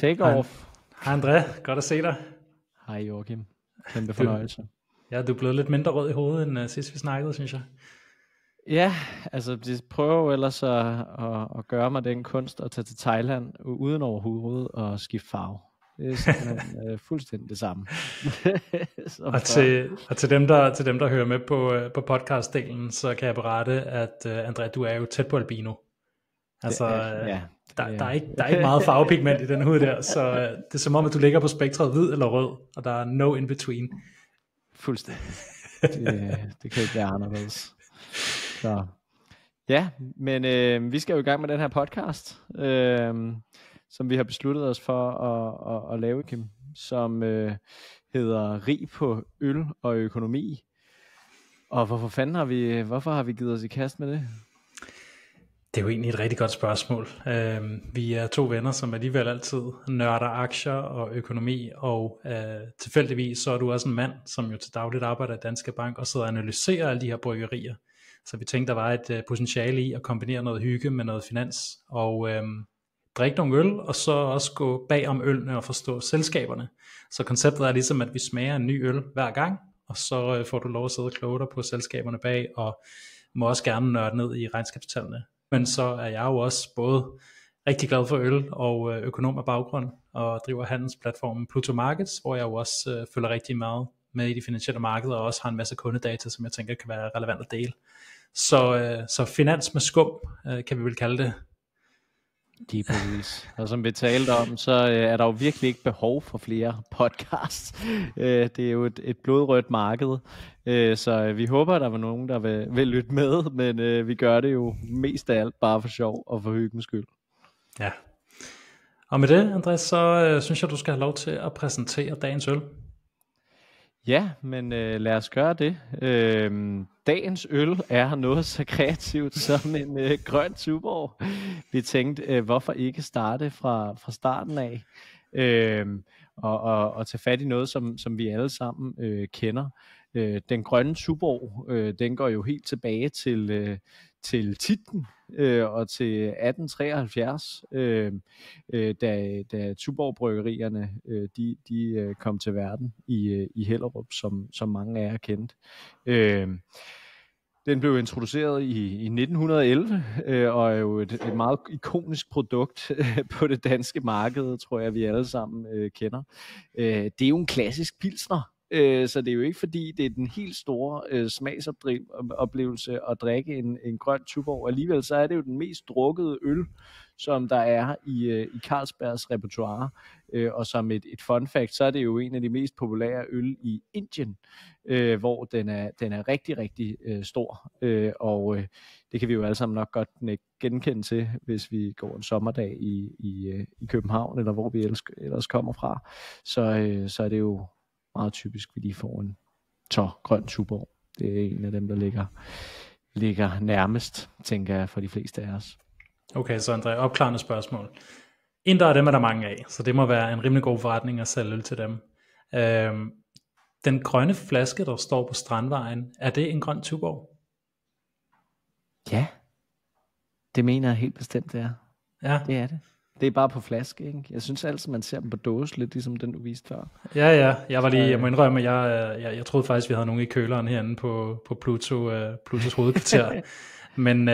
Take off. Hej André, godt at se dig. Hej Joachim, kæmpe fornøjelse. Ja, du er blevet lidt mindre rød i hovedet end sidst vi snakkede, synes jeg. Ja, altså de prøver jo ellers at gøre mig den kunst at tage til Thailand uden overhovedet og skifte farve. Det er simpelthen fuldstændig det samme. og til dem der hører med på podcastdelen, så kan jeg berette, at André, du er jo tæt på albino. Altså, der er ikke meget farvepigment i den hud der, så det er som om, at du ligger på spektret hvid eller rød, og der er no in between. Fuldstændig. Det kan ikke være anderledes. Så. Ja, men vi skal jo i gang med den her podcast, som vi har besluttet os for at lave, Kim, som hedder Rig på øl og økonomi. Og hvorfor har vi givet os i kast med det? Det er jo egentlig et rigtig godt spørgsmål. Vi er to venner, som alligevel altid nørder aktier og økonomi, og tilfældigvis så er du også en mand, som jo til dagligt arbejder i Danske Bank og sidder og analyserer alle de her bryggerier. Så vi tænkte, der var et potentiale i at kombinere noget hygge med noget finans, og drikke nogle øl, og så også gå bag om ølene og forstå selskaberne. Så konceptet er ligesom, at vi smager en ny øl hver gang, og så får du lov at sidde og kloge dig på selskaberne bag, og må også gerne nørde ned i regnskabstallene. Men så er jeg jo også både rigtig glad for øl og økonom af baggrund, og driver handelsplatformen Pluto Markets, hvor jeg jo også følger rigtig meget med i de finansielle markeder, og også har en masse kundedata, som jeg tænker kan være relevant at dele. Så finans med skum, kan vi vel kalde det. De er præcis. Og som vi talte om, så er der jo virkelig ikke behov for flere podcasts. Det er jo et blodrødt marked, så vi håber, der var nogen, der vil lytte med, men vi gør det jo mest af alt bare for sjov og for hyggens skyld. Ja. Og med det, Andreas, så synes jeg, du skal have lov til at præsentere dagens øl. Ja, men lad os gøre det. Dagens øl er noget så kreativt som en grøn Tuborg. Vi tænkte, hvorfor ikke starte fra starten af og tage fat i noget, som vi alle sammen kender. Den grønne Tuborg, den går jo helt tilbage til Tietgen og til 1873, da Tuborg-bryggerierne de kom til verden i Hellerup, som mange af jer kendte. Den blev introduceret i 1911 og er jo et meget ikonisk produkt på det danske marked, tror jeg, vi alle sammen kender. Det er jo en klassisk pilsner. Så det er jo ikke fordi det er den helt store smagsoplevelse at drikke en grøn Tuborg. Alligevel så er det jo den mest drukkede øl, som der er i Carlsbergs repertoire. Og som et fun fact, så er det jo en af de mest populære øl i Indien, hvor den er rigtig, rigtig stor. Og det kan vi jo alle sammen nok godt genkende til, hvis vi går en sommerdag i København, eller hvor vi ellers kommer fra. Så er det jo meget typisk, vi lige får en tør grøn Tuborg. Det er en af dem, der ligger nærmest, tænker jeg, for de fleste af os. Okay, så André, opklarende spørgsmål. Indre af dem er der mange af, så det må være en rimelig god forretning at sælge øl til dem. Den grønne flaske, der står på Strandvejen, er det en grøn Tuborg? Ja, det mener jeg helt bestemt, det er. Ja. Det er det. Det er bare på flaske, ikke? Jeg synes altid, man ser dem på dåse, lidt ligesom den, du viste før. Ja. Jeg må indrømme, at jeg troede faktisk, vi havde nogen i køleren herinde på Plutos hovedkvarter. Men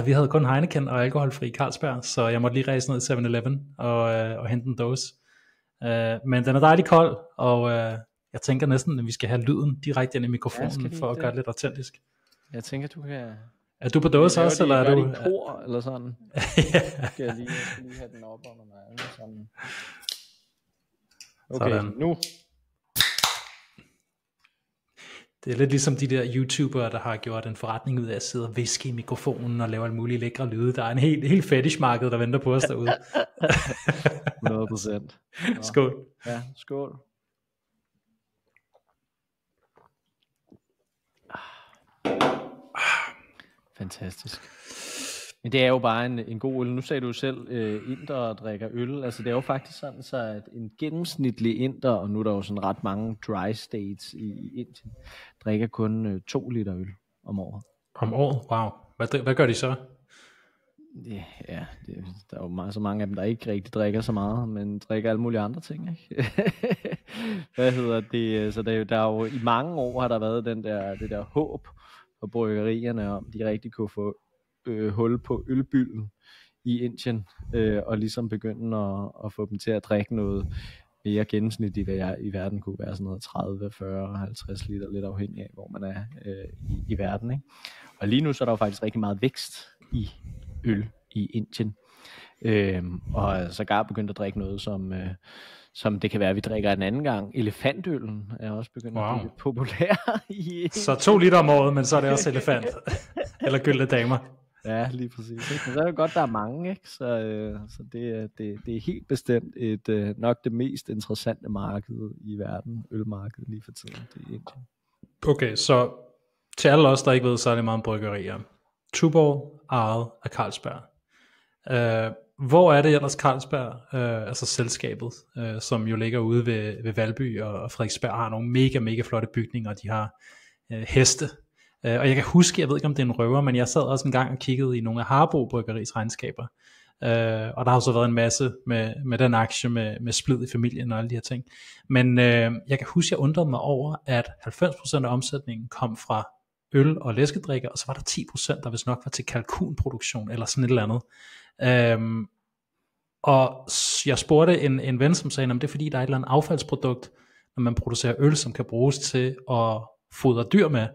vi havde kun Heineken og alkoholfri Carlsberg, så jeg måtte lige rejse ned i 7-Eleven og hente en dåse. Men den er dejlig kold, og jeg tænker næsten, at vi skal have lyden direkte ind i mikrofonen, for at gøre det lidt autentisk. Jeg tænker, du kan... Er du på dåse også, eller er du... i kor, eller sådan? Ja. Skal jeg skal lige have den op under mig. Sådan. Okay, sådan. Nu. Det er lidt ligesom de der YouTubere, der har gjort en forretning ud af at sidde og viske i mikrofonen og lave alle mulige lækre lyde. Der er en helt fetishmarked, der venter på os derude. 100%. Skål. Ja, skål. Fantastisk. Men det er jo bare en god øl. Nu sagde du jo selv, inder drikker øl. Altså det er jo faktisk sådan, så at en gennemsnitlig inder, og nu er der jo sådan ret mange dry states i Indien, drikker kun 2 liter øl om året. Om året? Wow. Hvad gør de så? Ja, der er jo så mange af dem, der ikke rigtig drikker så meget, men drikker alle mulige andre ting, ikke? Hvad hedder det? Så der er jo i mange år har der været det der håb for bryggerierne om, de rigtig kunne få hul på ølbylden i Indien, og ligesom begynde at få dem til at drikke noget mere gennemsnitligt i verden, kunne være sådan noget 30, 40, 50 liter, lidt afhængig af, hvor man er i verden, ikke? Og lige nu så er der jo faktisk rigtig meget vækst i øl i Indien, og sågar begyndt at drikke noget, som det kan være, at vi drikker en anden gang. Elefantøllen er også begyndt at blive populær i Så 2 liter om året, men så er det også elefant. Eller gyldne damer. Ja, lige præcis. Ikke? Men så er det godt, der er mange, ikke? Så det er helt bestemt nok det mest interessante marked i verden, ølmarkedet lige for tiden, det er Indien. Okay, så til alle os, der ikke ved særlig meget om bryggerier. Tuborg ejet af Carlsberg. Hvor er det ellers Carlsberg, altså selskabet, som jo ligger ude ved Valby, og Frederiksberg har nogle mega flotte bygninger, og de har heste. Og jeg kan huske, jeg ved ikke om det er en røver, men jeg sad også en gang og kiggede i nogle af Harbo Bryggeris regnskaber. Og der har så været en masse med den aktie, med splid i familien og alle de her ting. Men jeg kan huske, jeg undrede mig over, at 90% af omsætningen kom fra øl og læskedrikker, og så var der 10%, der vist nok var til kalkunproduktion, eller sådan et eller andet. Og jeg spurgte en ven, som sagde, at det er fordi, der er et eller andet affaldsprodukt, når man producerer øl, som kan bruges til at fodre dyr med.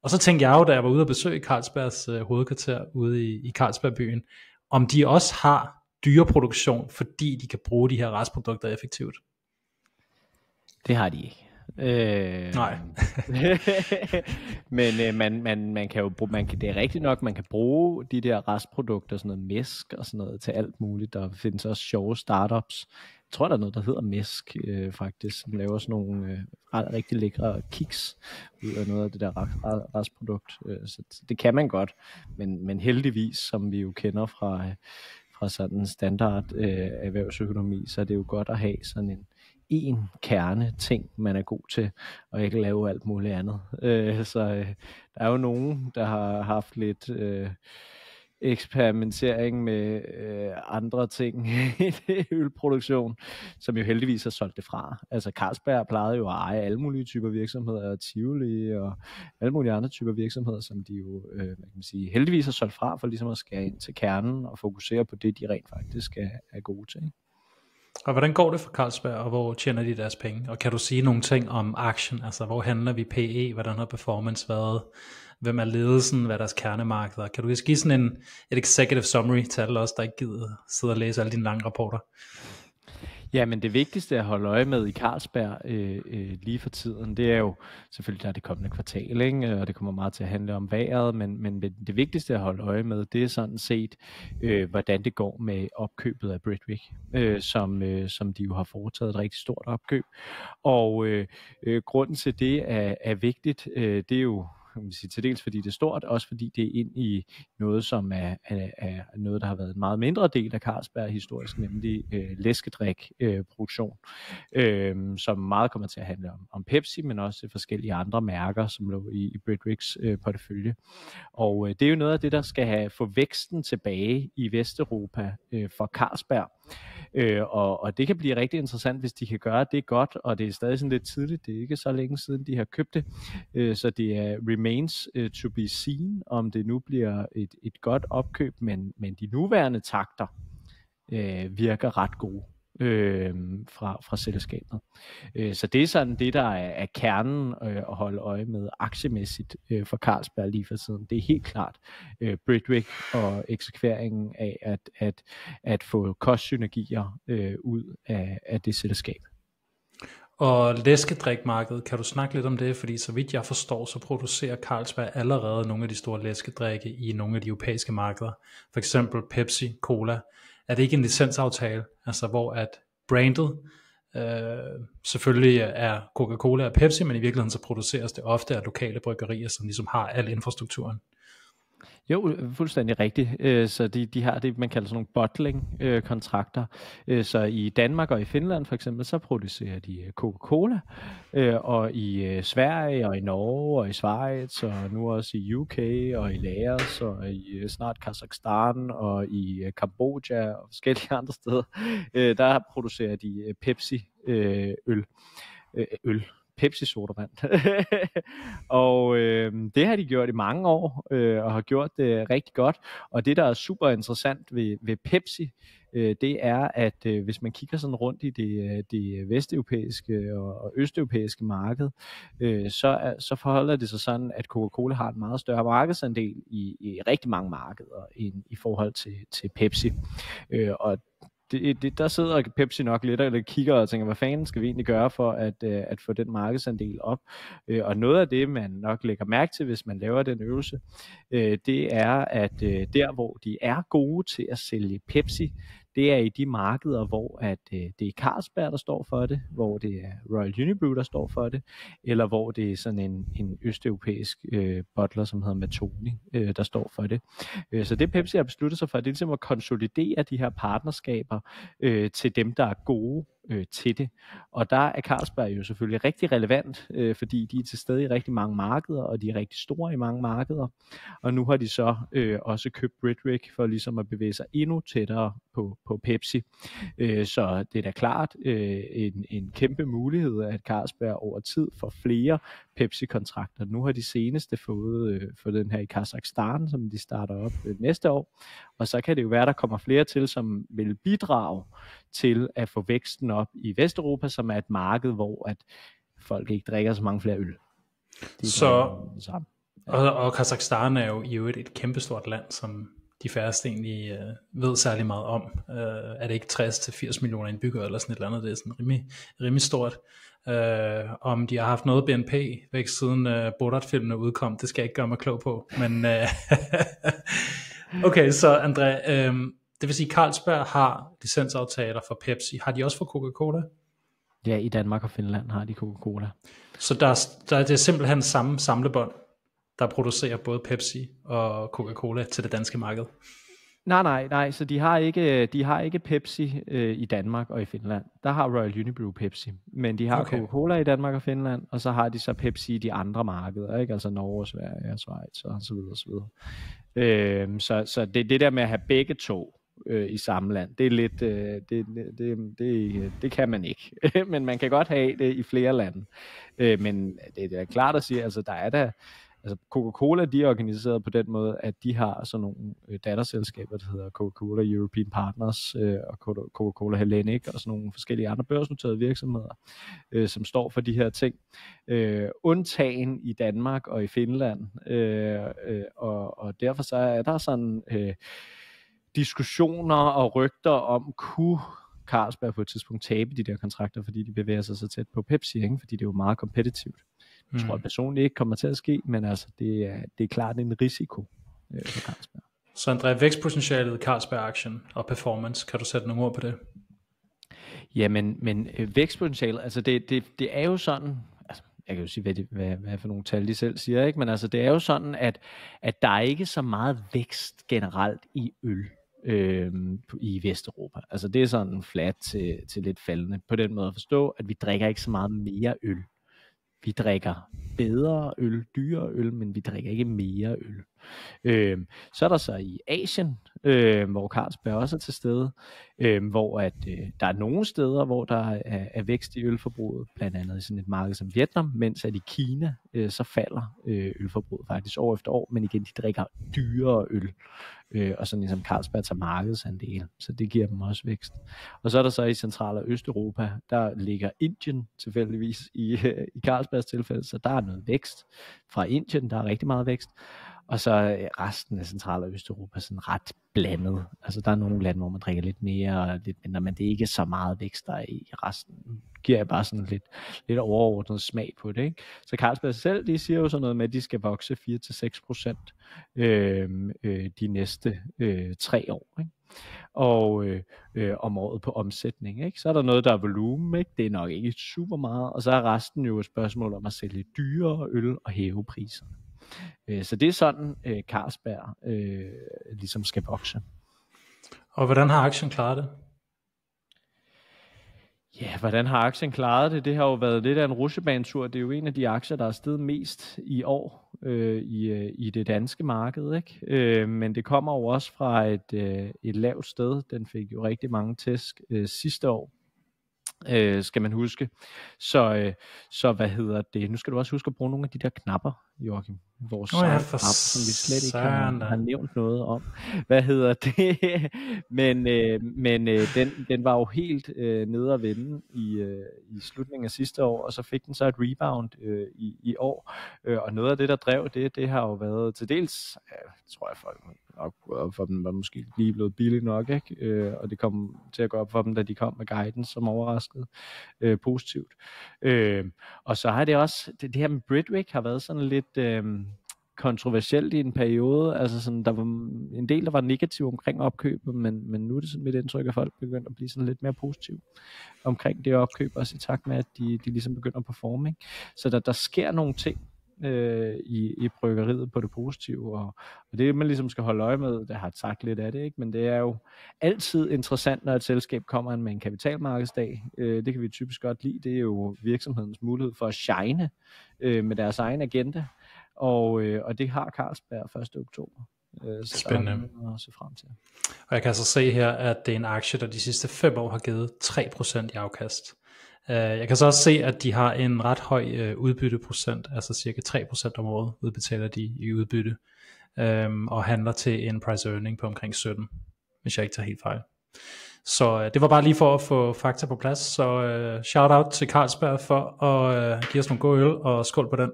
Og så tænkte jeg jo, da jeg var ude at besøge Carlsbergs hovedkvarter ude i Carlsbergbyen, om de også har dyreproduktion, fordi de kan bruge de her restprodukter effektivt. Det har de ikke. Nej. Men man kan jo det er rigtigt nok, man kan bruge de der restprodukter, sådan noget mæsk og sådan noget til alt muligt. Der findes også sjove startups. Jeg tror, der er noget, der hedder Mæsk, faktisk, som laver sådan nogle rigtig lækre kiks ud af noget af det der restprodukt. Så det kan man godt, men heldigvis, som vi jo kender fra sådan en standard erhvervsøkonomi, så er det jo godt at have sådan en kerne ting, man er god til, og ikke lave alt muligt andet. Så der er jo nogen, der har haft lidt eksperimentering med andre ting i ølproduktion, som jo heldigvis har solgt det fra. Altså Carlsberg plejede jo at eje alle mulige typer virksomheder, Tivoli og alle mulige andre typer virksomheder, som de jo hvad kan man sige, heldigvis har solgt fra, for ligesom at skære ind til kernen og fokusere på det, de rent faktisk er gode til. Ikke? Og hvordan går det for Carlsberg, og hvor tjener de deres penge? Og kan du sige nogle ting om aktien? Altså, hvor handler vi PE? Hvordan har performance været? Hvem er ledelsen? Hvad er deres kernemarkeder? Kan du give sådan et executive summary til alle os, der ikke gider sidde og læse alle dine lange rapporter? Ja, men det vigtigste at holde øje med i Carlsberg lige for tiden, det er jo selvfølgelig, der er det kommende kvartal, ikke? Og det kommer meget til at handle om vejret, men det vigtigste at holde øje med, det er sådan set, hvordan det går med opkøbet af Britvic, som de jo har foretaget et rigtig stort opkøb. Og grunden til det er vigtigt, det er jo kan man sige, til dels fordi det er stort, også fordi det er ind i noget, som er noget, der har været en meget mindre del af Carlsberg historisk, nemlig læskedrik-produktion, som meget kommer til at handle om Pepsi, men også forskellige andre mærker, som lå i Britvics portefølje. Og det er jo noget af det, der skal få væksten tilbage i Vesteuropa for Carlsberg. Og det kan blive rigtig interessant, hvis de kan gøre det godt, og det er stadig sådan lidt tidligt, det er ikke så længe siden de har købt det, så det er remains to be seen, om det nu bliver et godt opkøb, men de nuværende takter virker ret gode fra selskabet. Så det er sådan det, der er kernen at holde øje med aktiemæssigt for Carlsberg lige for tiden. Det er helt klart Britvic og eksekveringen af at få kostsynergier ud af det selskab. Og læskedrikmarkedet, kan du snakke lidt om det? Fordi så vidt jeg forstår, så producerer Carlsberg allerede nogle af de store læskedrikke i nogle af de europæiske markeder. For eksempel Pepsi, Cola. Er det ikke en licensaftale, altså hvor at brandet selvfølgelig er Coca-Cola og Pepsi, men i virkeligheden så produceres det ofte af lokale bryggerier, som ligesom har al infrastrukturen? Jo, fuldstændig rigtigt. Så de har det, man kalder sådan nogle bottling-kontrakter. Så i Danmark og i Finland for eksempel, så producerer de Coca-Cola, og i Sverige og i Norge og i Schweiz og nu også i UK og i Laos og i snart Kazakhstan og i Kambodja og forskellige andre steder, der producerer de øl. Pepsi-sodavand. Og det har de gjort i mange år, og har gjort det rigtig godt. Og det, der er super interessant ved Pepsi, det er, at hvis man kigger sådan rundt i det vesteuropæiske og østeuropæiske marked, så forholder det sig sådan, at Coca-Cola har en meget større markedsandel i rigtig mange markeder i forhold til Pepsi. Og der sidder Pepsi nok lidt og kigger og tænker, hvad fanden skal vi egentlig gøre for at få den markedsandel op? Og noget af det, man nok lægger mærke til, hvis man laver den øvelse, det er, at der, hvor de er gode til at sælge Pepsi, det er i de markeder, hvor det er Carlsberg, der står for det, hvor det er Royal Unibrew, der står for det, eller hvor det er sådan en østeuropæisk bottler, som hedder Matoni, der står for det. Så det Pepsi har besluttet sig for, det er ligesom at konsolidere de her partnerskaber til dem, der er gode til det. Og der er Carlsberg jo selvfølgelig rigtig relevant, fordi de er til stede i rigtig mange markeder, og de er rigtig store i mange markeder. Og nu har de så også købt Britvic for ligesom at bevæge sig endnu tættere på Pepsi. Så det er da klart en kæmpe mulighed, at Carlsberg over tid får flere Pepsi-kontrakter. Nu har de seneste fået den her i Kazakhstan, som de starter op næste år. Og så kan det jo være, der kommer flere til, som vil bidrage til at få væksten op i Vesteuropa, som er et marked, hvor at folk ikke drikker så mange flere øl. Og Kazakhstan er jo et kæmpestort land, som de færreste egentlig ved særlig meget om. Er det ikke 60-80 millioner indbyggere eller sådan et eller andet? Det er sådan rimelig stort. Om de har haft noget BNP væk siden Borat-filmene udkom, det skal jeg ikke gøre mig klog på. Men okay, så André, det vil sige, at Carlsberg har licensaftaler for Pepsi. Har de også for Coca-Cola? Ja, i Danmark og Finland har de Coca-Cola. Så der er det simpelthen samme samlebånd, der producerer både Pepsi og Coca-Cola til det danske marked? Nej, så de har ikke Pepsi i Danmark og i Finland. Der har Royal Unibrew Pepsi, men de har Coca-Cola i Danmark og Finland, og så har de så Pepsi i de andre markeder, ikke? Altså Norge, Sverige og Schweiz og så videre og så videre. Så det der med at have begge to i samme land, det er lidt det kan man ikke. Men man kan godt have det i flere lande. Men det er klart at sige, altså der er der. Altså Coca-Cola, de er organiseret på den måde, at de har sådan nogle datterselskaber, der hedder Coca-Cola European Partners og Coca-Cola Hellenic og sådan nogle forskellige andre børsnoterede virksomheder, som står for de her ting. Undtagen i Danmark og i Finland. Og derfor så er der sådan diskussioner og rygter om, kunne Carlsberg på et tidspunkt tabe de der kontrakter, fordi de bevæger sig så tæt på Pepsi, ikke? Fordi det er jo meget kompetitivt. Jeg tror personligt ikke kommer til at ske, men altså det er klart en risiko for Carlsberg. Så André, vækstpotentialet i Carlsberg-aktien og performance, kan du sætte nogle ord på det? Men vækstpotentialet, altså det er jo sådan, altså jeg kan jo sige, hvad for nogle tal de selv siger, ikke? Men altså det er jo sådan, at der er ikke så meget vækst generelt i øl i Vesteuropa. Altså det er sådan flat til lidt faldende. På den måde at forstå, at vi drikker ikke så meget mere øl. Vi drikker bedre øl, dyrere øl, men vi drikker ikke mere øl. Så er der så i Asien, hvor Carlsberg også er til stede, hvor der er nogle steder, hvor der er vækst i ølforbruget, blandt andet i sådan et marked som Vietnam, mens at i Kina, så falder ølforbruget faktisk år efter år, men igen, de drikker dyrere øl, og sådan ligesom Carlsberg tager markedsandel, så det giver dem også vækst. Og så er der så i Central- og Østeuropa, der ligger Indien tilfældigvis i Carlsbergs tilfælde, så der er noget vækst fra Indien, der er rigtig meget vækst. Og så resten af Central- og Østeuropa sådan ret blandet. Altså der er nogle lande, hvor man drikker lidt mere og lidt mindre, men det er ikke så meget vækst der i resten. Giver jeg bare sådan lidt overordnet smag på det, ikke? Så Carlsberg selv, de siger jo sådan noget med, at de skal vokse 4-6% de næste 3 år, ikke? Og om året på omsætning, ikke? Så er der noget, der er volumen, ikke? Det er nok ikke super meget, og så er resten jo et spørgsmål om at sælge dyrere øl og hæve priserne. Så det er sådan, Carlsberg ligesom skal vokse. Og hvordan har aktien klaret det? Ja, hvordan har aktien klaret det? Det har jo været lidt af en rutsjebanetur. Det er jo en af de aktier, der er steget mest i år i det danske marked, ikke? Men det kommer jo også fra et lavt sted. Den fik jo rigtig mange tæsk sidste år. Skal man huske. Så hvad hedder det? Nu skal du også huske at bruge nogle af de der knapper, Joachim. Vores knapper, som vi slet ikke har nævnt noget om. Hvad hedder det? men den var jo helt nede at vende i slutningen af sidste år, og så fik den så et rebound i år. Og noget af det, der drev det har jo været til dels, tror jeg folk nok for dem var måske lige blevet billigt nok, ikke? Og det kom til at gå op for dem, da de kom med guidance, som overraskede positivt. Og så har det også, det her med Britvic har været sådan lidt kontroversielt i en periode. Altså sådan, der var en del, der var negativ omkring opkøbet, men nu er det sådan mit indtryk, at folk begynder at blive sådan lidt mere positive omkring det opkøb, også i takt med, at de ligesom begynder at performe, ikke? Så der sker nogle ting i bryggeriet på det positive, og det man ligesom skal holde øje med, det har jeg sagt lidt af det, ikke? Men det er jo altid interessant, når et selskab kommer med en kapitalmarkedsdag. Det kan vi typisk godt lide. Det er jo virksomhedens mulighed for at shine med deres egen agenda, og det har Carlsberg 1. oktober. Spændende. At se frem til. Og jeg kan så se her, at det er en aktie, der de sidste 5 år har givet 3% i afkast. Jeg kan så også se, at de har en ret høj udbytteprocent, altså cirka 3% om året udbetaler de i udbytte, og handler til en price earning på omkring 17, hvis jeg ikke tager helt fejl. Så det var bare lige for at få fakta på plads, så shout out til Carlsberg for at give os nogle gode øl, og skål på den.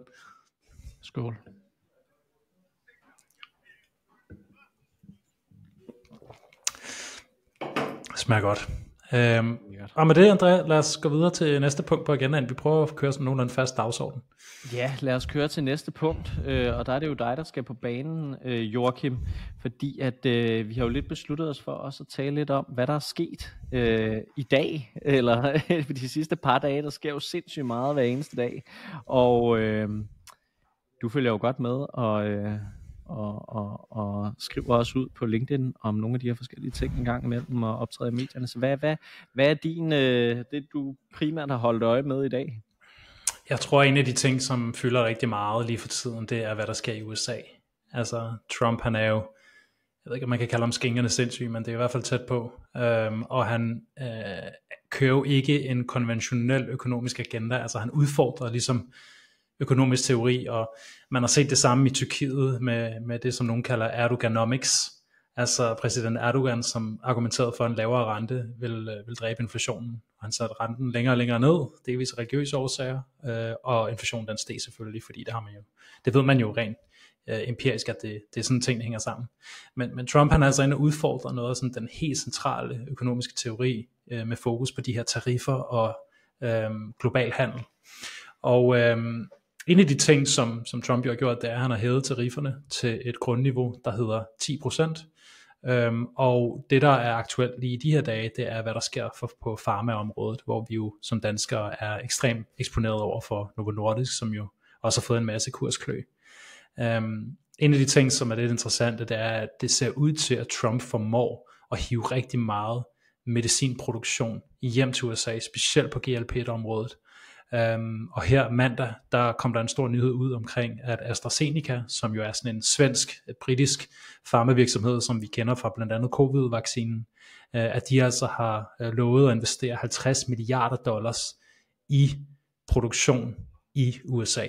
Skål. Smager godt. Og med det, André, lad os gå videre til næste punkt på agendaen. Vi prøver at køre sådan nogenlunde fast dagsorden. Ja, lad os køre til næste punkt, og der er det jo dig, der skal på banen, Joachim, fordi at vi har jo lidt besluttet os for også at tale lidt om, hvad der er sket i dag, eller de sidste par dage. Der sker jo sindssygt meget hver eneste dag, og du følger jo godt med, og skriver også ud på LinkedIn om nogle af de her forskellige ting en gang imellem og optræder i medierne. Så hvad er din, det du primært har holdt øje med i dag? Jeg tror, en af de ting, som fylder rigtig meget lige for tiden, det er, hvad der sker i USA. Altså, Trump, han er jo, jeg ved ikke, om man kan kalde ham skængerne sindssyg, men det er i hvert fald tæt på. Og han kører jo ikke en konventionel økonomisk agenda. Altså, han udfordrer ligesom økonomisk teori, og man har set det samme i Tyrkiet med det, som nogen kalder Erdoganomics. Altså præsident Erdogan, som argumenterede for en lavere rente, vil dræbe inflationen. Han satte renten længere og længere ned, delvis religiøse årsager, og inflationen den steg selvfølgelig, fordi det ved man jo rent empirisk, at det er sådan ting, der hænger sammen. Men Trump, han er altså inde og udfordrer noget af sådan den helt centrale økonomiske teori, med fokus på de her tariffer og global handel. Og en af de ting, som Trump jo har gjort, det er, at han har hævet tarifferne til et grundniveau, der hedder 10%. Og det, der er aktuelt lige i de her dage, det er, hvad der sker på farmaområdet, hvor vi jo som danskere er ekstremt eksponeret over for Novo Nordisk, som jo også har fået en masse kursklø. En af de ting, som er lidt interessante, det er, at det ser ud til, at Trump formår at hive rigtig meget medicinproduktion hjem til USA, specielt på GLP-området. Og her mandag, der kom der en stor nyhed ud omkring, at AstraZeneca, som jo er sådan en britisk farmavirksomhed, som vi kender fra blandt andet COVID-vaccinen, at de altså har lovet at investere $50 milliarder i produktion i USA.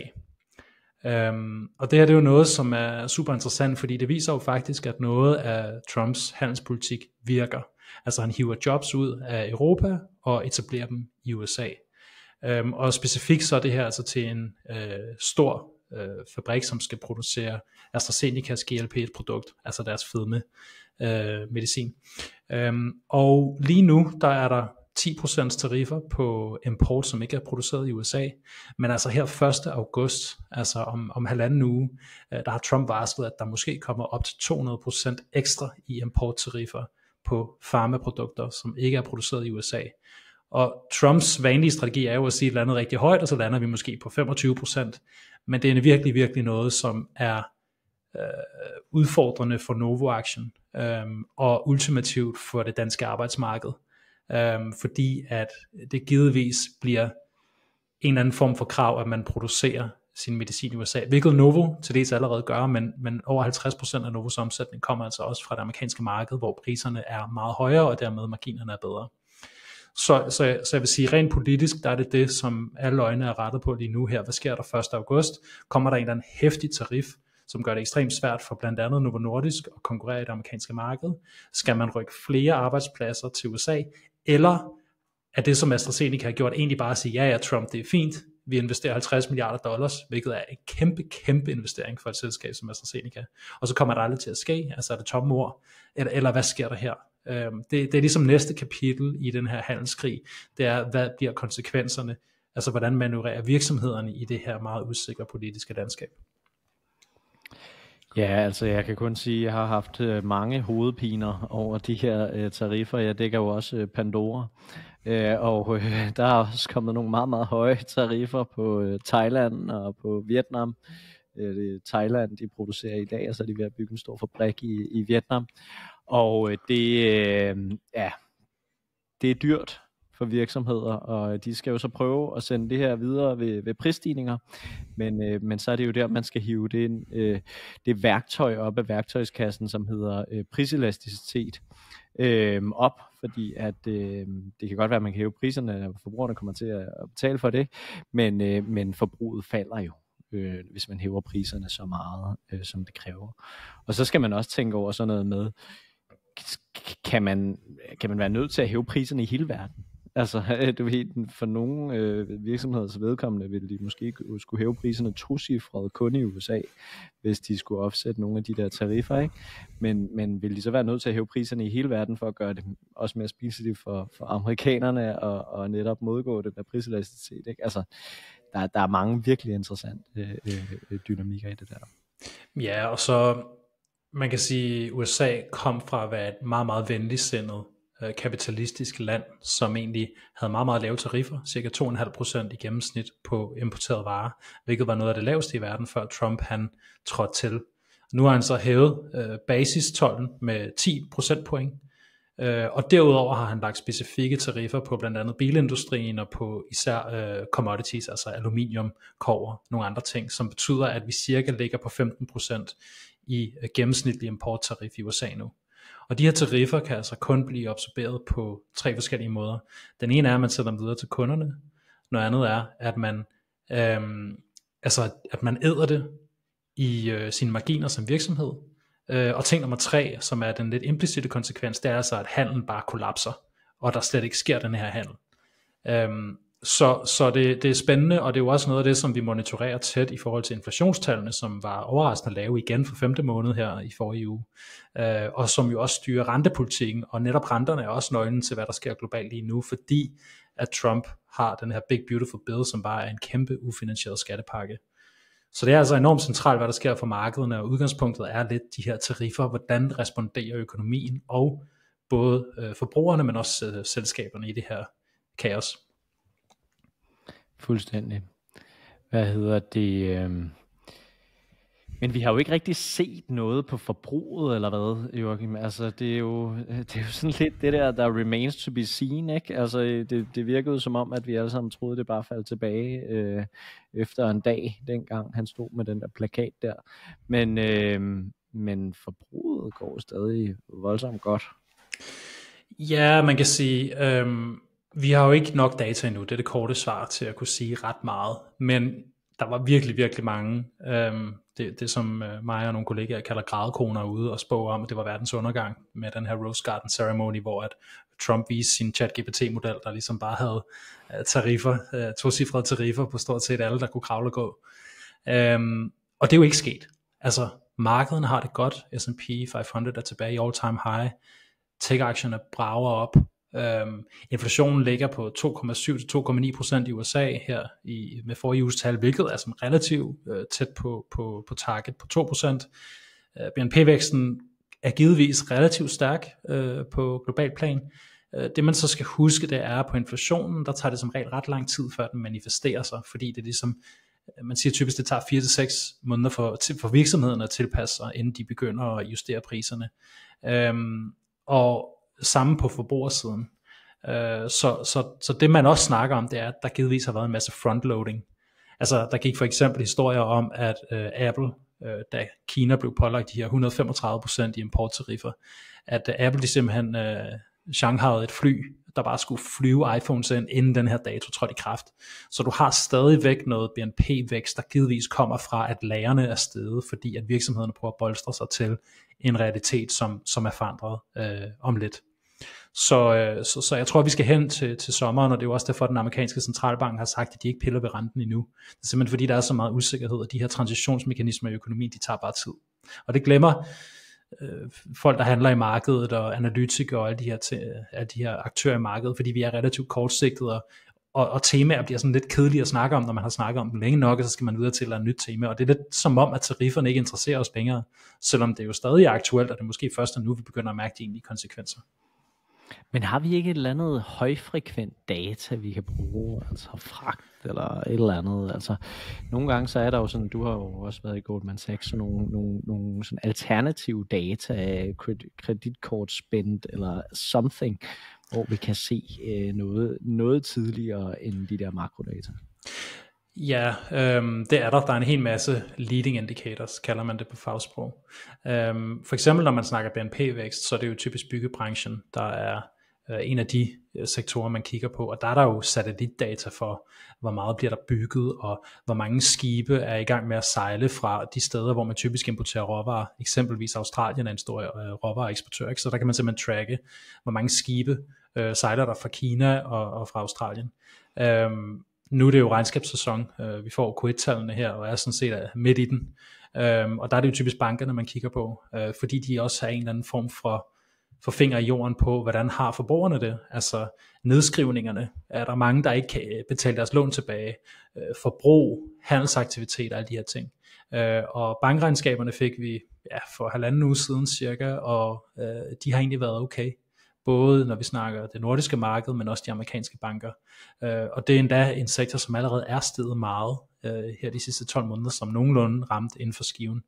Og det her, det er jo noget, som er super interessant, fordi det viser jo faktisk, at noget af Trumps handelspolitik virker. Altså han hiver jobs ud af Europa og etablerer dem i USA. Og specifikt så er det her altså til en stor fabrik, som skal producere AstraZenecas GLP-produkt, altså deres fedme medicin. Og lige nu, der er der 10% tariffer på import, som ikke er produceret i USA, men altså her 1. august, altså om halvanden uge, der har Trump varslet, at der måske kommer op til 200% ekstra i importtariffer på farmaprodukter, som ikke er produceret i USA. Og Trumps vanlige strategi er jo at sige et eller andet rigtig højt, og så lander vi måske på 25%, men det er virkelig, virkelig noget, som er udfordrende for Novo-aktien, og ultimativt for det danske arbejdsmarked, fordi at det givetvis bliver en eller anden form for krav, at man producerer sin medicin i USA, hvilket Novo til dels allerede gør, men over 50% af Novos omsætning kommer altså også fra det amerikanske marked, hvor priserne er meget højere, og dermed marginerne er bedre. Så jeg vil sige, rent politisk, der er det, som alle øjne er rettet på lige nu her. Hvad sker der 1. august? Kommer der en eller anden heftig tarif, som gør det ekstremt svært for blandt andet Novo Nordisk at konkurrere i det amerikanske marked? Skal man rykke flere arbejdspladser til USA? Eller er det, som AstraZeneca har gjort, egentlig bare at sige, ja, Trump, det er fint, vi investerer $50 milliarder, hvilket er en kæmpe investering for et selskab som AstraZeneca, og så kommer det aldrig til at ske, altså er det tomme ord, eller hvad sker der her? Det er ligesom næste kapitel i den her handelskrig, det er, hvad bliver konsekvenserne, altså hvordan manøvrerer virksomhederne i det her meget usikre politiske landskab. Ja, altså jeg kan kun sige, at jeg har haft mange hovedpiner over de her tariffer. Jeg dækker jo også Pandora, og der er også kommet nogle meget, meget høje tariffer på Thailand og på Vietnam. Det er Thailand, de producerer i dag, og så er de ved at bygge en stor fabrik i Vietnam. Og det er dyrt for virksomheder, og de skal jo så prøve at sende det her videre ved prisstigninger, men så er det jo der, man skal hive det værktøj op af værktøjskassen, som hedder priselasticitet op, fordi at det kan godt være, at man kan hæve priserne, og forbrugerne kommer til at betale for det, men forbruget falder jo, hvis man hæver priserne så meget, som det kræver. Og så skal man også tænke over sådan noget med, kan man være nødt til at hæve priserne i hele verden? Altså, du ved, for nogle virksomheders vedkommende ville de måske skulle hæve priserne tocifret kun i USA, hvis de skulle opsætte nogle af de der tariffer, ikke? Men vil de så være nødt til at hæve priserne i hele verden for at gøre det også mere spiseligt for amerikanerne og netop modgå den der priselasticitet, ikke? Altså, der er mange virkelig interessante dynamikker i det der. Ja, og så man kan sige, at USA kom fra at være et meget, meget venligsindet kapitalistisk land, som egentlig havde meget, meget lave tariffer, cirka 2,5% i gennemsnit på importerede varer, hvilket var noget af det laveste i verden, før Trump han trådte til. Nu har han så hævet basistolden med 10 procentpoint, og derudover har han lagt specifikke tariffer på blandt andet bilindustrien og på især commodities, altså aluminium, kobber, nogle andre ting, som betyder, at vi cirka ligger på 15% i gennemsnitlig importtarif i USA nu. Og de her tariffer kan altså kun blive absorberet på 3 forskellige måder. Den ene er, at man sætter dem videre til kunderne. Noget andet er, at man æder det i sine marginer som virksomhed. Og ting nummer 3, som er den lidt implicite konsekvens, det er altså, at handlen bare kollapser, og der slet ikke sker den her handel. Så det er spændende, og det er jo også noget af det, som vi monitorerer tæt i forhold til inflationstallene, som var overraskende lave igen for 5. måned her i forrige uge, og som jo også styrer rentepolitikken, og netop renterne er også nøglen til, hvad der sker globalt lige nu, fordi at Trump har den her Big Beautiful Bill, som bare er en kæmpe ufinansieret skattepakke. Så det er altså enormt centralt, hvad der sker for markederne, og udgangspunktet er lidt de her tariffer, hvordan responderer økonomien, og både forbrugerne, men også selskaberne i det her kaos. Fuldstændig. Hvad hedder det? Men vi har jo ikke rigtig set noget på forbruget, eller hvad, Joachim? Altså, det er jo sådan lidt det der remains to be seen, ikke? Altså, det virkede som om, at vi alle sammen troede, det bare faldt tilbage efter en dag, dengang han stod med den der plakat der. Men forbruget går stadig voldsomt godt. Ja, man kan sige, vi har jo ikke nok data endnu, det er det korte svar til at kunne sige ret meget, men der var virkelig, virkelig mange, det som mig og nogle kollegaer kalder grædekoner ude og spå om, at det var verdens undergang med den her Rose Garden Ceremony, hvor at Trump viste sin ChatGPT-model, der ligesom bare havde tariffer, tocifrede tariffer på stort set alle, der kunne kravle og gå. Og det er jo ikke sket. Altså, markederne har det godt, S&P 500 er tilbage i all-time high, tech-aktierne brager op, inflationen ligger på 2,7-2,9% i USA her med forrige uges tal, hvilket er som relativt tæt på target på 2%. BNP-væksten er givetvis relativt stærk på global plan, Det man så skal huske, det er på inflationen, der tager det som regel ret lang tid, før den manifesterer sig, fordi det er ligesom, man siger typisk, det tager 4 til 6 måneder for virksomheden at tilpasse sig, inden de begynder at justere priserne. Og samme på forbrugersiden. Så det man også snakker om, det er, at der givetvis har været en masse frontloading. Altså der gik for eksempel historier om, at Apple, da Kina blev pålagt de her 135% i importtariffer, at Apple de simpelthen shanghaiede et fly, der bare skulle flyve iPhones ind, inden den her dato trådte i kraft. Så du har stadigvæk noget BNP-vækst, der givetvis kommer fra, at lagerne er steget, fordi at virksomhederne prøver at bolstre sig til en realitet, som er forandret om lidt. Så jeg tror, vi skal hen til sommeren, og det er jo også derfor, at den amerikanske centralbank har sagt, at de ikke piller ved renten endnu. Det er simpelthen fordi, der er så meget usikkerhed, og de her transitionsmekanismer i økonomien, de tager bare tid. Og det glemmer folk, der handler i markedet, og analytikere og alle de her aktører i markedet, fordi vi er relativt kortsigtede, og temaer bliver sådan lidt kedelige at snakke om, når man har snakket om dem længe nok, og så skal man videre til et nyt tema, og det er lidt som om, at tarifferne ikke interesserer os længere, selvom det jo stadig er aktuelt, og det måske først er nu, vi begynder at mærke de egentlige konsekvenser. Men har vi ikke et eller andet højfrekvent data, vi kan bruge, altså fragt eller et eller andet? Altså, nogle gange så er der jo sådan, du har jo også været i Goldman Sachs, så nogle sådan alternative data, kreditkortspend eller something, hvor vi kan se noget tidligere end de der makrodata. Ja, det er der. Der er en hel masse leading indicators, kalder man det på fagsprog. For eksempel når man snakker BNP-vækst, så er det jo typisk byggebranchen, der er en af de sektorer, man kigger på, og der er der jo satellitdata for, hvor meget bliver der bygget, og hvor mange skibe er i gang med at sejle fra de steder, hvor man typisk importerer råvarer. Eksempelvis Australien er en stor råvareeksportør, ikke? Så der kan man simpelthen tracke, hvor mange skibe sejler der fra Kina og fra Australien. Nu er det jo regnskabssæson, vi får Q1-tallene her, og er sådan set midt i den. Og der er det jo typisk bankerne, man kigger på, fordi de også har en eller anden form for finger i jorden på, hvordan har forbrugerne det. Altså nedskrivningerne, er der mange, der ikke kan betale deres lån tilbage, forbrug, handelsaktivitet og alle de her ting. Og bankregnskaberne fik vi for 1,5 uge siden cirka, og de har egentlig været okay. Både når vi snakker det nordiske marked, men også de amerikanske banker. Og det er endda en sektor, som allerede er steget meget her de sidste 12 måneder, som nogenlunde ramt inden for skiven.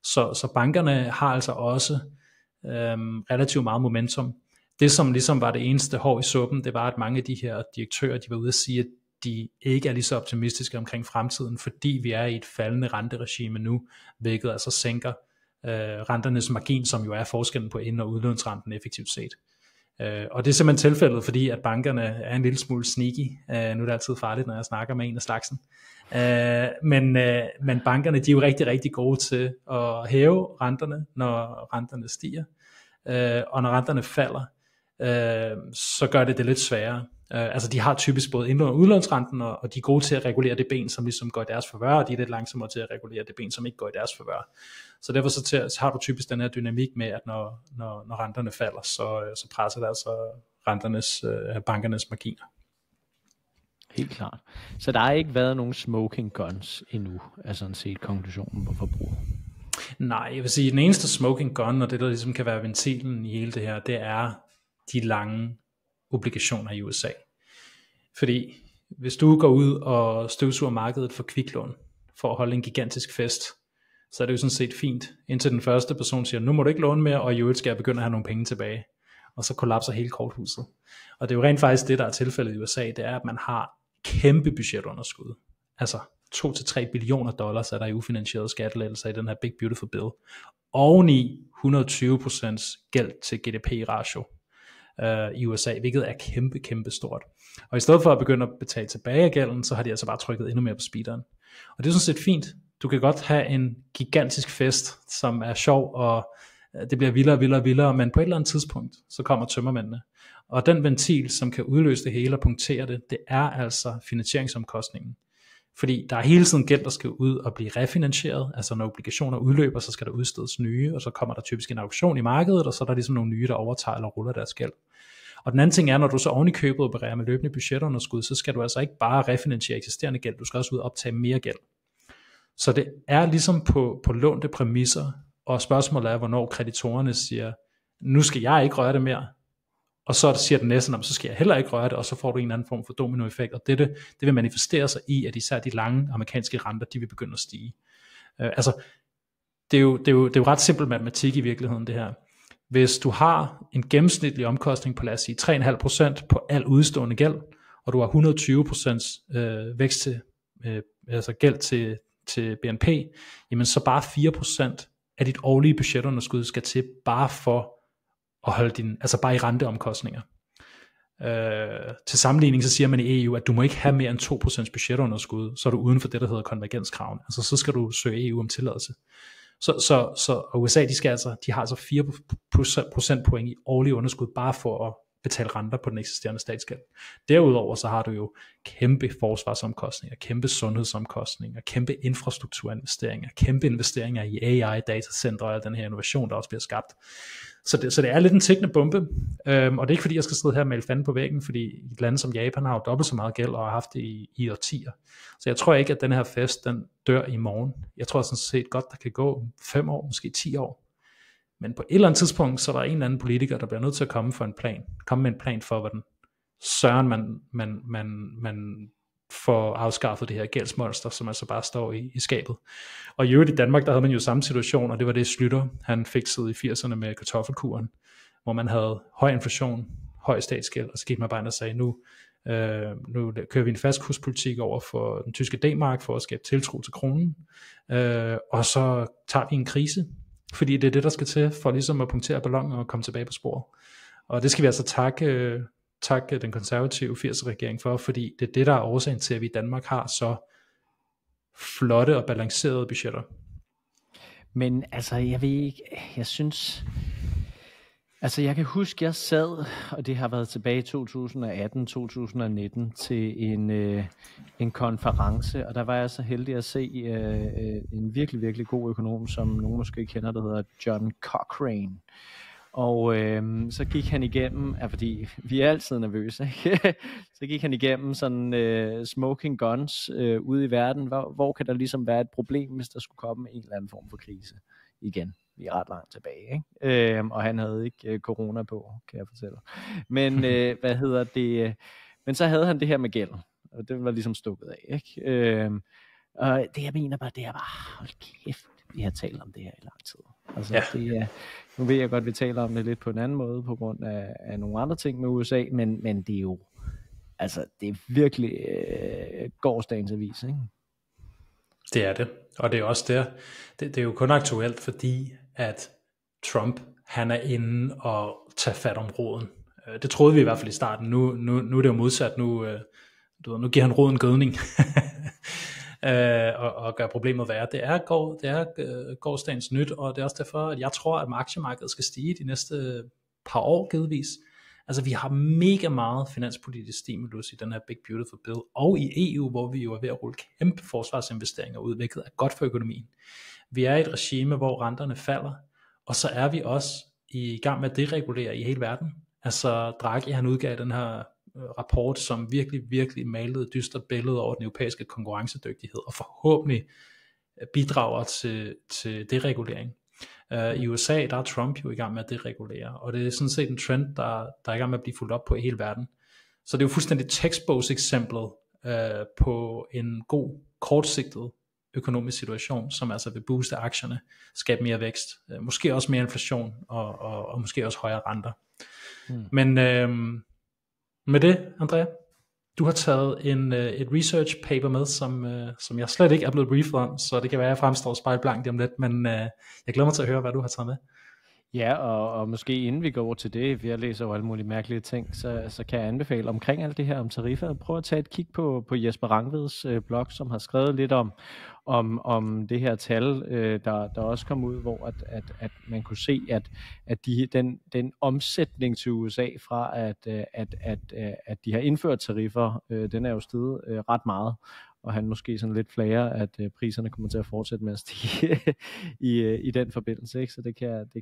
Så bankerne har altså også relativt meget momentum. Det som ligesom var det eneste hår i suppen, det var, at mange af de her direktører, de var ude at sige, at de ikke er lige så optimistiske omkring fremtiden, fordi vi er i et faldende renteregime nu, hvilket altså sænker renternes margin, som jo er forskellen på ind- og udlånsrenten effektivt set. Og det er simpelthen tilfældet, fordi at bankerne er en lille smule sneaky. Nu er det altid farligt, når jeg snakker med en af slagsen. Men bankerne, de er jo rigtig, rigtig gode til at hæve renterne, når renterne stiger. Og når renterne falder, så gør det lidt sværere. Altså de har typisk både indlån- og udlånsrenten, og de er gode til at regulere det ben, som ligesom går i deres favør, og de er lidt langsommere til at regulere det ben, som ikke går i deres favør. Så derfor så har du typisk den her dynamik med, at når renterne falder, så presser det altså bankernes marginer. Helt klart. Så der har ikke været nogen smoking guns endnu, altså sådan set konklusionen på forbrug. Nej, jeg vil sige, den eneste smoking gun, og det der ligesom kan være ventilen i hele det her, det er de lange obligationer i USA. Fordi hvis du går ud og støvsuger markedet for kviklån, for at holde en gigantisk fest, så er det jo sådan set fint, indtil den første person siger, nu må du ikke låne mere, og i øvrigt skal jeg begynde at have nogle penge tilbage. Og så kollapser hele korthuset. Og det er jo rent faktisk det, der er tilfældet i USA, det er, at man har kæmpe budgetunderskud. Altså 2-3 billioner dollars er der i ufinansieret skattelettelser i den her Big Beautiful Bill. Oveni 120% gæld til GDP-ratio i USA, hvilket er kæmpe, kæmpe stort. Og i stedet for at begynde at betale tilbage af gælden, så har de altså bare trykket endnu mere på speederen. Og det er sådan set fint. Du kan godt have en gigantisk fest, som er sjov, og det bliver vildere og vildere og vildere, men på et eller andet tidspunkt, så kommer tømmermændene. Og den ventil, som kan udløse det hele og punktere det, det er altså finansieringsomkostningen. Fordi der er hele tiden gæld, der skal ud og blive refinansieret, altså når obligationer udløber, så skal der udstedes nye, og så kommer der typisk en auktion i markedet, og så er der ligesom nogle nye, der overtager eller ruller deres gæld. Og den anden ting er, når du så oven i købet opererer med løbende budgetunderskud, så skal du altså ikke bare refinansiere eksisterende gæld, du skal også ud og optage mere gæld. Så det er ligesom på lånte præmisser, og spørgsmålet er, hvornår kreditorerne siger, nu skal jeg ikke røre det mere, og så siger den næste, så skal jeg heller ikke røre det, og så får du en eller anden form for dominoeffekt, og det vil manifestere sig i, at især de lange amerikanske renter, de vil begynde at stige. Det er jo ret simpel matematik i virkeligheden, det her. Hvis du har en gennemsnitlig omkostning på, lad os sige, 3,5% på al udstående gæld, og du har 120% vækst til, altså gæld til BNP, jamen så bare 4% af dit årlige budgetunderskud skal til, bare for at holde bare i renteomkostninger. Til sammenligning, så siger man i EU, at du må ikke have mere end 2% budgetunderskud, så er du uden for det, der hedder konvergenskravene. Altså så skal du søge EU om tilladelse. Så USA, de har altså 4 procentpoint i årlige underskud, bare for at betale renter på den eksisterende statsgæld. Derudover så har du jo kæmpe forsvarsomkostninger, kæmpe sundhedsomkostninger, kæmpe infrastrukturinvesteringer, kæmpe investeringer i AI, datacenter og den her innovation, der også bliver skabt. Så det er lidt en tikkende bombe, og det er ikke fordi, jeg skal sidde her og male fanden på væggen, fordi et land som Japan har jo dobbelt så meget gæld og har haft det i årtier. Så jeg tror ikke, at den her fest, den dør i morgen. Jeg tror sådan set godt, der kan gå 5 år, måske 10 år. Men på et eller andet tidspunkt, så er der en eller anden politiker, der bliver nødt til at komme med en plan for, hvordan søren man får afskaffet det her gældsmonster, som altså bare står i skabet. Og i øvrigt i Danmark, der havde man jo samme situation, og det var det Schlüter, han fiksede i 80'erne med kartoffelkuren, hvor man havde høj inflation, høj statsgæld, og så gik man bare ind og sagde, nu kører vi en fastkurspolitik over for den tyske D-mark for at skabe tiltro til kronen, og så tager vi en krise, fordi det er det, der skal til for ligesom at punktere ballonen og komme tilbage på sporet. Og det skal vi altså takke den konservative 80'er-regering for, fordi det er det, der er årsagen til, at vi i Danmark har så flotte og balancerede budgetter. Men altså, jeg synes... Altså, jeg kan huske, jeg sad, og det har været tilbage i 2018-2019, til en konference, og der var jeg så heldig at se en virkelig, virkelig god økonom, som nogen måske kender, der hedder John Cochrane. Og så gik han igennem, fordi vi er altid nervøse, ikke? Så gik han igennem sådan smoking guns ude i verden. Hvor kan der ligesom være et problem, hvis der skulle komme en eller anden form for krise igen? Vi er ret langt tilbage, ikke? Og han havde ikke corona på, kan jeg fortælle. Men men så havde han det her med gæld, og det var ligesom stukket af, ikke? Og det jeg mener bare, det er bare, hold kæft, vi har talt om det her i lang tid. Altså, ja. Nu ved jeg godt, vi taler om det lidt på en anden måde, på grund af nogle andre ting med USA, men det er jo, altså, det er virkelig gårsdagens avis, ikke? Det er det, og det er også der. Det er jo kun aktuelt, fordi at Trump, han er inde og tager fat om roden. Det troede vi i hvert fald i starten. Nu er det jo modsat. Nu giver han roden gødning og gør problemet værre. Det er gårsdagens nyt, og det er også derfor, at jeg tror, at aktiemarkedet skal stige de næste par år givetvis. Altså vi har mega meget finanspolitisk stimulus i den her Big Beautiful Bill, og i EU, hvor vi jo er ved at rulle kæmpe forsvarsinvesteringer ud, hvilket er godt for økonomien. Vi er i et regime, hvor renterne falder, og så er vi også i gang med at deregulere i hele verden. Altså Draghi, han udgav den her rapport, som virkelig, virkelig malede et dystert billede over den europæiske konkurrencedygtighed, og forhåbentlig bidrager til deregulering. I USA, der er Trump jo i gang med at deregulere, og det er sådan set en trend, der er i gang med at blive fulgt op på i hele verden. Så det er jo fuldstændig textboks-eksemplet på en god, kortsigtet økonomisk situation, som altså vil booste aktierne, skabe mere vækst, måske også mere inflation, og måske også højere renter. Men med det, Andrea, du har taget et research paper med, som jeg slet ikke er blevet briefet om, så det kan være, at jeg fremstår spejlblankt om lidt, men jeg glæder mig til at høre, hvad du har taget med. Ja, og måske inden vi går over til det, jeg læser jo alle mulige mærkelige ting, så kan jeg anbefale omkring alt det her om tariffer. Prøv at tage et kig på Jesper Rangvids blog, som har skrevet lidt om det her tal, der også kom ud, hvor at man kunne se, at den omsætning til USA fra, at de har indført tariffer, den er jo steget ret meget. og han måske sådan lidt flager, at priserne kommer til at fortsætte med at stige i den forbindelse, ikke? Så det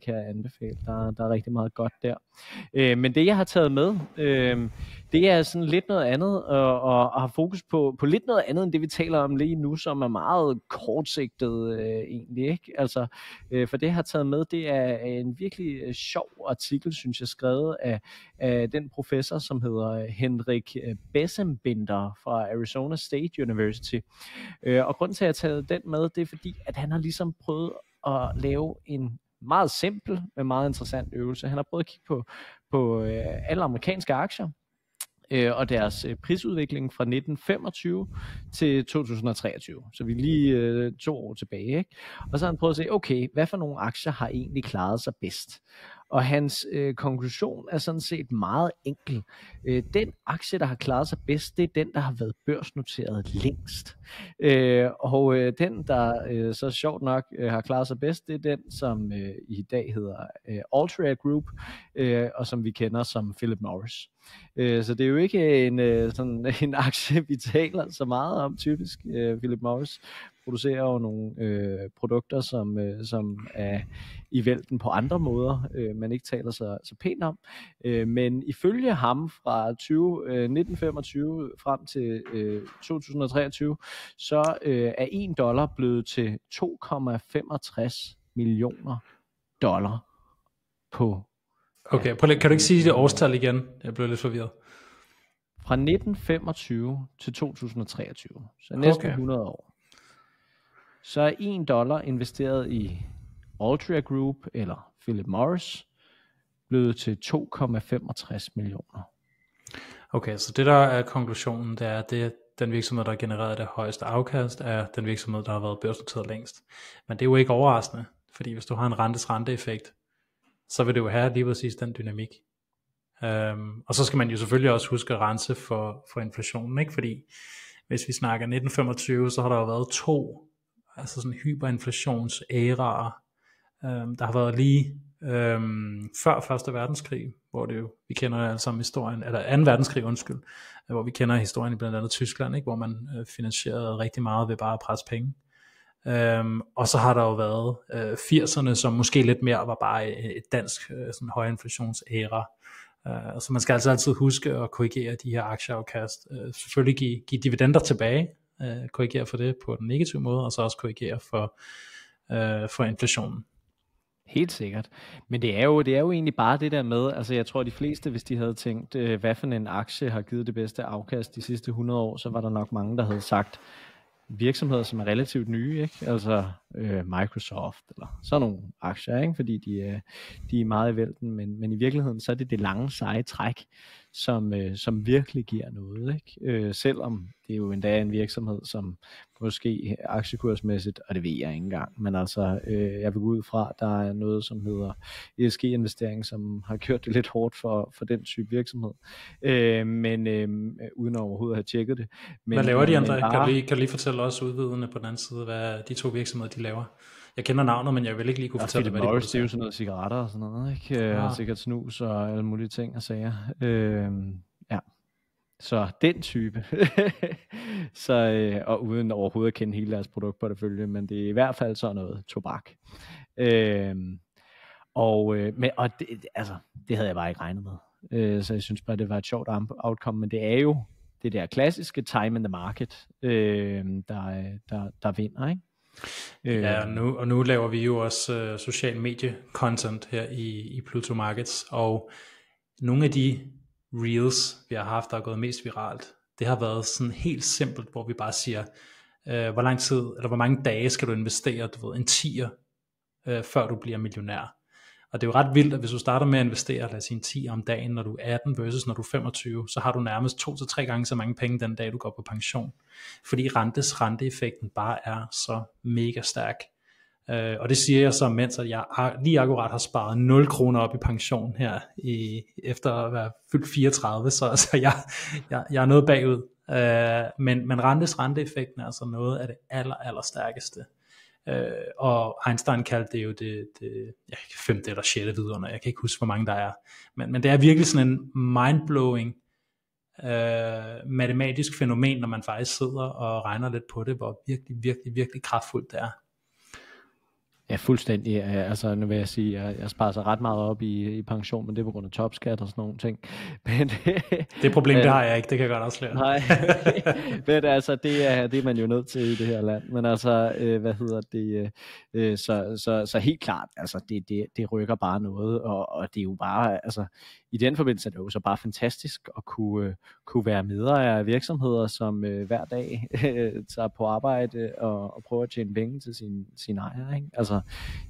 kan jeg anbefale. Der er rigtig meget godt der. Men det jeg har taget med, det er sådan lidt noget andet, og har fokus på lidt noget andet end det vi taler om lige nu, som er meget kortsigtet egentlig, ikke? Altså, for det jeg har taget med, det er en virkelig sjov artikel, synes jeg, skrevet af den professor, som hedder Henrik Bessembinder fra Arizona State University. Og grunden til at jeg har taget den med, det er fordi, at han har ligesom prøvet at lave en meget simpel, men meget interessant øvelse. Han har prøvet at kigge på alle amerikanske aktier, og deres prisudvikling fra 1925 til 2023. Så vi er lige 2 år tilbage, ikke? Og så har han prøvet at se, okay, hvad for nogle aktier har egentlig klaret sig bedst? Og hans konklusion er sådan set meget enkel. Den aktie, der har klaret sig bedst, det er den, der har været børsnoteret længst. Og den, der så sjovt nok har klaret sig bedst, det er den, som i dag hedder Altria Group, og som vi kender som Philip Morris. Så det er jo ikke sådan en aktie, vi taler så meget om typisk. Philip Morris producerer jo nogle produkter, som er i vælten på andre måder, man ikke taler så pænt om. Men ifølge ham fra 1925 frem til 2023, så er $1 blevet til $2,65 millioner på. Okay, kan du ikke sige det årstal igen? Jeg blev lidt forvirret. Fra 1925 til 2023, så næsten 100 år. Så er $1 investeret i Altria Group eller Philip Morris blevet til 2,65 millioner. Okay, så det der er konklusionen, det er, at det er den virksomhed, der har genereret det højeste afkast, er den virksomhed, der har været børsnoteret længst. Men det er jo ikke overraskende, fordi hvis du har en renteeffekt, så vil det jo have lige præcis den dynamik. Og så skal man jo selvfølgelig også huske at rense for inflationen, ikke? Fordi hvis vi snakker 1925, så har der jo været 2 altså sådan hyperinflationsæraer. Der har været lige før 1. verdenskrig, hvor det jo, vi kender alle sammen historien, eller 2. verdenskrig, hvor vi kender historien i blandt andet Tyskland, ikke? Hvor man finansierede rigtig meget ved bare at presse penge. Og så har der jo været 80'erne, som måske lidt mere var bare et dansk sådan højinflationsæra. Så man skal altså altid huske at korrigere de her aktieafkast. Selvfølgelig give dividender tilbage, korrigere for det på den negative måde, og så også korrigere for inflationen. Helt sikkert. Men det er jo egentlig bare det der med, altså jeg tror de fleste, hvis de havde tænkt, hvad for en aktie har givet det bedste afkast de sidste 100 år, så var der nok mange, der havde sagt virksomheder, som er relativt nye, ikke? Altså Microsoft eller sådan nogle aktier, ikke? Fordi de er meget i vælten, men i virkeligheden så er det lange seje træk, som virkelig giver noget, ikke? Selvom det er jo endda en virksomhed, som måske aktiekursmæssigt, og det ved jeg ikke engang, men altså jeg vil gå ud fra, der er noget, som hedder ESG-investering, som har kørt det lidt hårdt for den type virksomhed, men uden overhovedet at have tjekket det. Men, hvad laver de, André? Kan du lige fortælle os udvidende på den anden side, hvad de 2 virksomheder de laver? Jeg kender navnet, men jeg vil ikke lige kunne fortælle, hvad de Morris, det er jo sådan noget cigaretter og sådan noget, ikke? Og sikkert snus og alle mulige ting og sager. Ja. Så den type. Så, og uden overhovedet at kende hele deres produktportefølje, men det er i hvert fald sådan noget tobak. Og det havde jeg bare ikke regnet med. Så jeg synes bare, det var et sjovt outcome, men det er jo det der klassiske time in the market, der vinder, ikke? Ja, og nu laver vi jo også social medie content her i Pluto Markets, og nogle af de reels vi har haft, der er gået mest viralt, det har været sådan helt simpelt, hvor vi bare siger, hvor lang tid eller hvor mange dage skal du investere, en 10'er, før du bliver millionær. Og det er jo ret vildt, at hvis du starter med at investere, lad os sige en 10 om dagen, når du er 18 versus når du er 25, så har du nærmest 2-3 gange så mange penge den dag, du går på pension. Fordi renteeffekten bare er så mega stærk. Og det siger jeg så, mens at jeg lige akkurat har sparet 0 kroner op i pension her, efter at være fyldt 34, så jeg er noget bagud. Men renteeffekten er altså noget af det aller stærkeste. Og Einstein kaldte det jo det 5. eller 6. vidunder, jeg kan ikke huske hvor mange der er, men det er virkelig sådan en mindblowing matematisk fænomen, når man faktisk sidder og regner lidt på det, hvor virkelig, virkelig, virkelig kraftfuldt det er. Ja, fuldstændig. Altså, nu vil jeg sige, jeg sparer ret meget op i pension, men det er på grund af topskat og sådan nogle ting. Men, det problem, det har jeg ikke, det kan jeg godt afsløre. Nej, men altså, det er man jo nødt til i det her land. Men altså, så helt klart, altså, det rykker bare noget, og det er jo bare, altså, i den forbindelse er det jo så bare fantastisk at kunne være medejer af virksomheder, som hver dag tager på arbejde og prøver at tjene penge til sin ejer, ikke? Altså,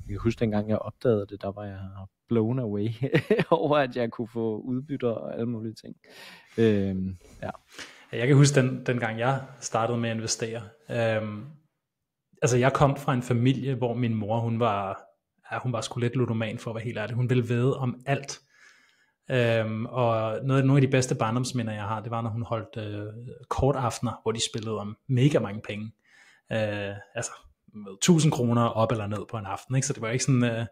jeg kan huske dengang jeg opdagede det, der var jeg blown away over, at jeg kunne få udbytter og alle mulige ting. Ja. Jeg kan huske dengang jeg startede med at investere. Altså jeg kom fra en familie, hvor min mor, hun var sgu lidt ludoman, for at være helt ærlig. Hun ville vide om alt. Og nogle af de bedste barndomsminder jeg har, det var når hun holdt kortaftener, hvor de spillede om mega mange penge. Altså 1000 kroner op eller ned på en aften, ikke? Så det var ikke sådan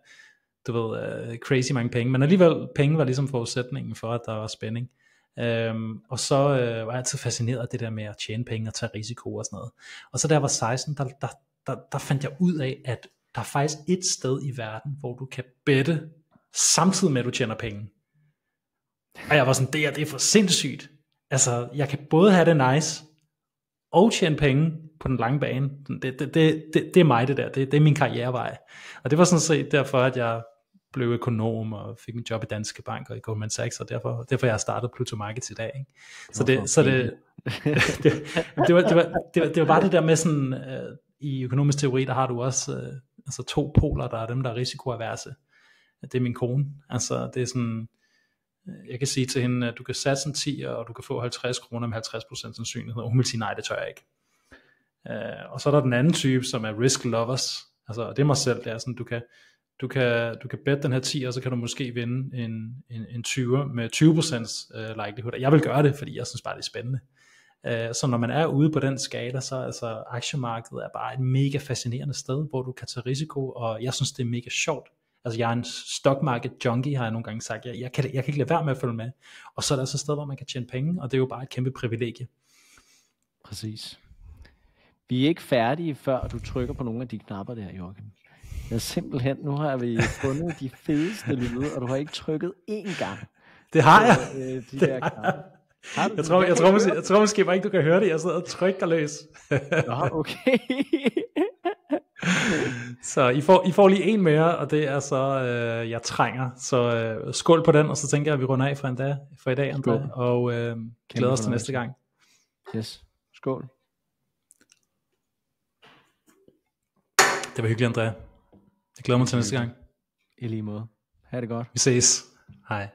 crazy mange penge, men alligevel penge var ligesom forudsætningen for, at der var spænding. Og så var jeg altid fascineret af det der med at tjene penge og tage risiko og sådan noget. Og så da jeg var 16, der fandt jeg ud af, at der er faktisk et sted i verden, hvor du kan bette samtidig med at du tjener penge. Og jeg var sådan, det er for sindssygt. Altså, jeg kan både have det nice og tjene penge på den lange bane. Det er mig det der. Det er min karrierevej. Og det var sådan set derfor, at jeg blev økonom og fik min job i Danske Bank og i Goldman Sachs, og derfor jeg har startet Pluto Markets i dag. Ikke? Det var bare det der med sådan, i økonomisk teori, der har du også altså 2 poler, der er dem, der er risikoaverse. Det er min kone. Altså, det er sådan, jeg kan sige til hende, at du kan satse en 10, og du kan få 50 kroner med 50% sandsynlighed, og hun vil sige, nej, det tør jeg ikke. Og så er der den anden type, som er risk lovers, altså det er mig selv, det er sådan, du kan bette den her 10, og så kan du måske vinde en 20 med 20% likelihood. Jeg vil gøre det, fordi jeg synes bare, det er spændende. Så når man er ude på den skala, så altså aktiemarkedet er bare et mega fascinerende sted, hvor du kan tage risiko, og jeg synes, det er mega sjovt. Altså jeg er en stock market junkie, har jeg nogle gange sagt. Jeg kan ikke lade være med at følge med. Og så er der altså et sted, hvor man kan tjene penge, og det er jo bare et kæmpe privilegie. Præcis. Vi er ikke færdige, før du trykker på nogle af de knapper der, Joachim. Simpelthen, nu har vi fundet de fedeste lyde, og du har ikke trykket én gang. Det har jeg. De der knapper. Jeg tror måske bare ikke, du kan høre det. Jeg sidder og trykker løs. Nå, okay. Så I får lige en mere, og det er så, jeg trænger. Så skål på den, og så tænker jeg, at vi runder af for i dag, André. Og glæder os til næste gang. Yes, skål. Det var hyggeligt, André. Jeg glæder mig til næste gang. I lige måde. Ha' det godt. Vi ses. Hej.